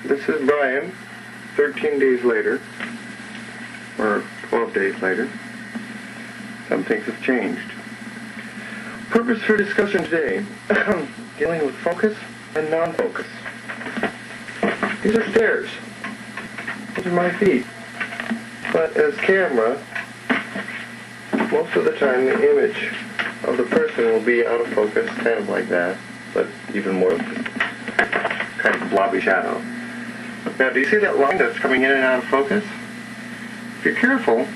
This is Brian, 13 days later, or 12 days later. Some things have changed. Purpose for discussion today, dealing with focus and non-focus. These are stairs. These are my feet. But as camera, most of the time the image of the person will be out of focus, kind of like that, but even more kind of blobby shadow. Now, do you see that line that's coming in and out of focus? If you're careful,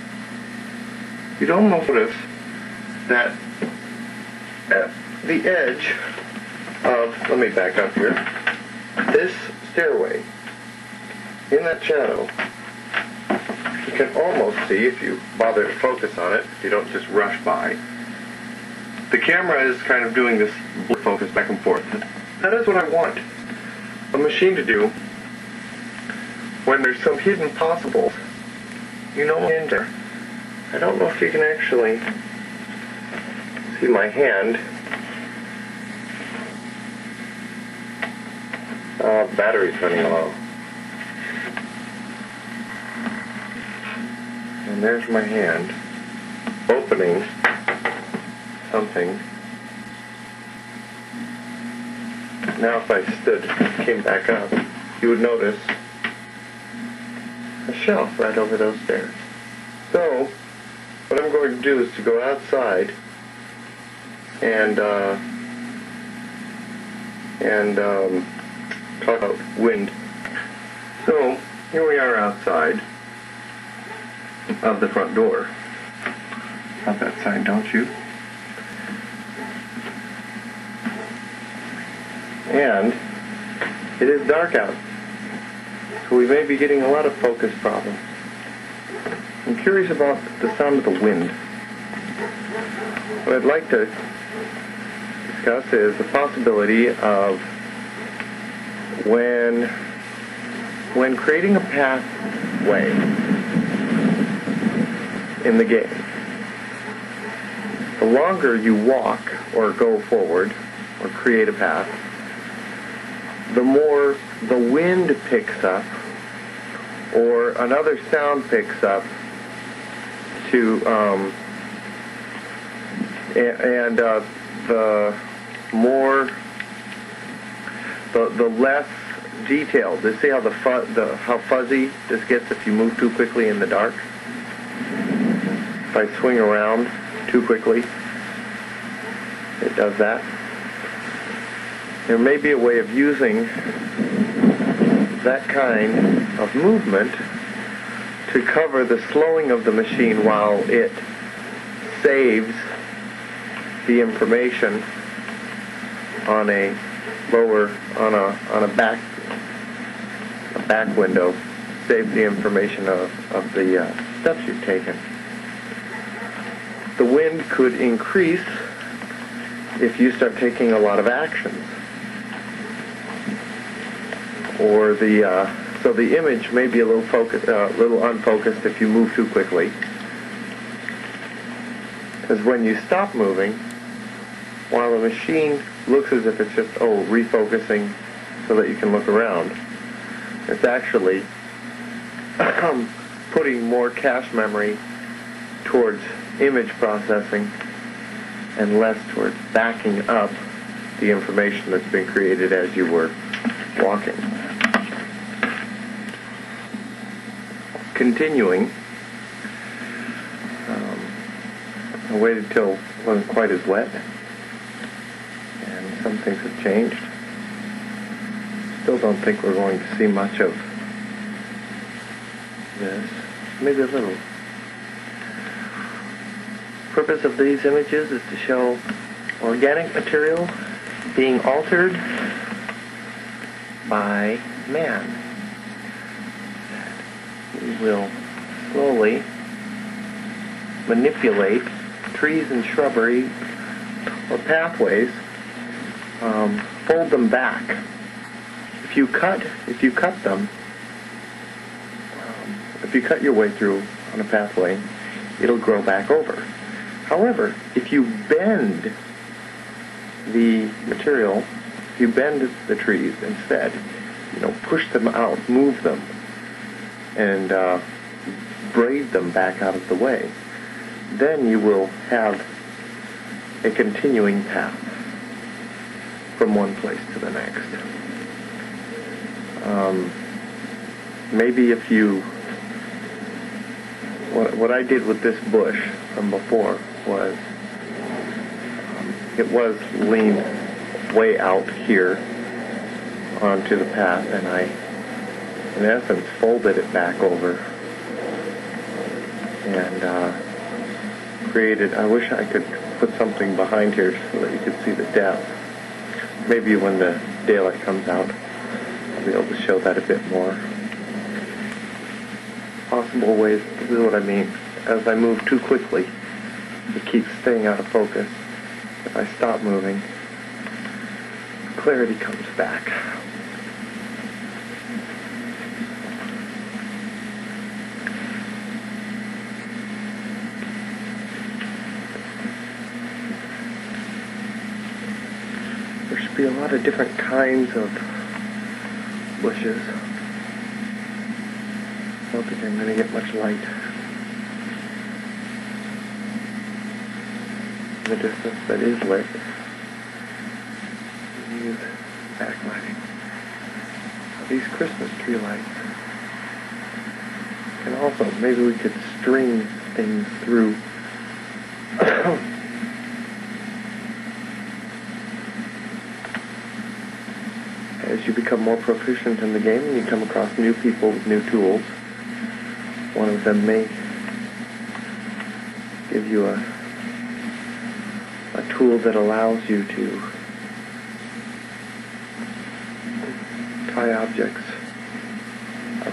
you'd almost notice that at the edge of, let me back up here, this stairway, in that shadow, you can almost see, if you bother to focus on it, if you don't just rush by, the camera is kind of doing this focus back and forth. That is what I want a machine to do when there's some hidden possibles. You know, in there. I don't know if you can actually see my hand. Battery's running low. And there's my hand opening something. Now if I came back up, you would notice a shelf right over those stairs. So, what I'm going to do is to go outside and talk about wind. So, here we are outside of the front door. Love that sign, don't you? And it is dark out, so we may be getting a lot of focus problems. I'm curious about the sound of the wind. What I'd like to discuss is the possibility of when creating a pathway in the game, the longer you walk or go forward or create a path, the more the wind picks up or another sound picks up to the less detailed. You see how how fuzzy this gets if you move too quickly in the dark? If I swing around too quickly, it does that. There may be a way of using that kind of movement to cover the slowing of the machine while it saves the information on a back window, saves the information of the steps you've taken. The wind could increase if you start taking a lot of actions. Or so the image may be a little unfocused if you move too quickly. Because when you stop moving, while the machine looks as if it's just refocusing so that you can look around, it's actually putting more cache memory towards image processing and less towards backing up the information that's been created as you were walking. Continuing, I waited till it wasn't quite as wet, and some things have changed. Still don't think we're going to see much of this. Maybe a little. Purpose of these images is to show organic material being altered by man. We will slowly manipulate trees and shrubbery or pathways, fold them back. If you cut them, if you cut your way through on a pathway, it'll grow back over. However, if you bend the material, if you bend the trees instead, push them out, move them, and braid them back out of the way, then you will have a continuing path from one place to the next. Maybe if you, what I did with this bush from before was, it was leaned way out here onto the path, and I, in essence, folded it back over and created, I wish I could put something behind here so that you could see the depth. Maybe when the daylight comes out, I'll be able to show that a bit more. Possible ways, this is what I mean. As I move too quickly, it keeps staying out of focus. If I stop moving, clarity comes back. There should be a lot of different kinds of bushes. I don't think I'm going to get much light in the distance that is lit. Use backlighting. These Christmas tree lights. And also, maybe we could string things through. As you become more proficient in the game and you come across new people with new tools, one of them may give you a tool that allows you to tie objects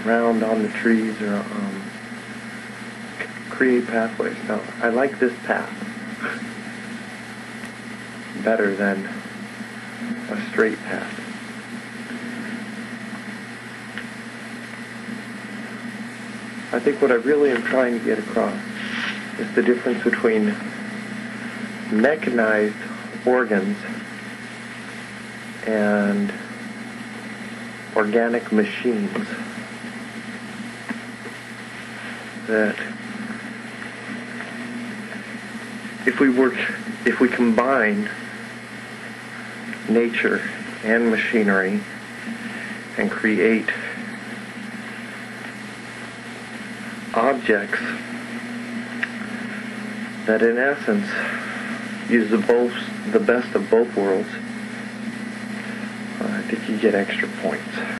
around on the trees or create pathways. Now, I like this path better than a straight path. I think what I really am trying to get across is the difference between mechanized organs and organic machines. That if we combine nature and machinery and create objects that in essence use the best of both worlds, I think you get extra points.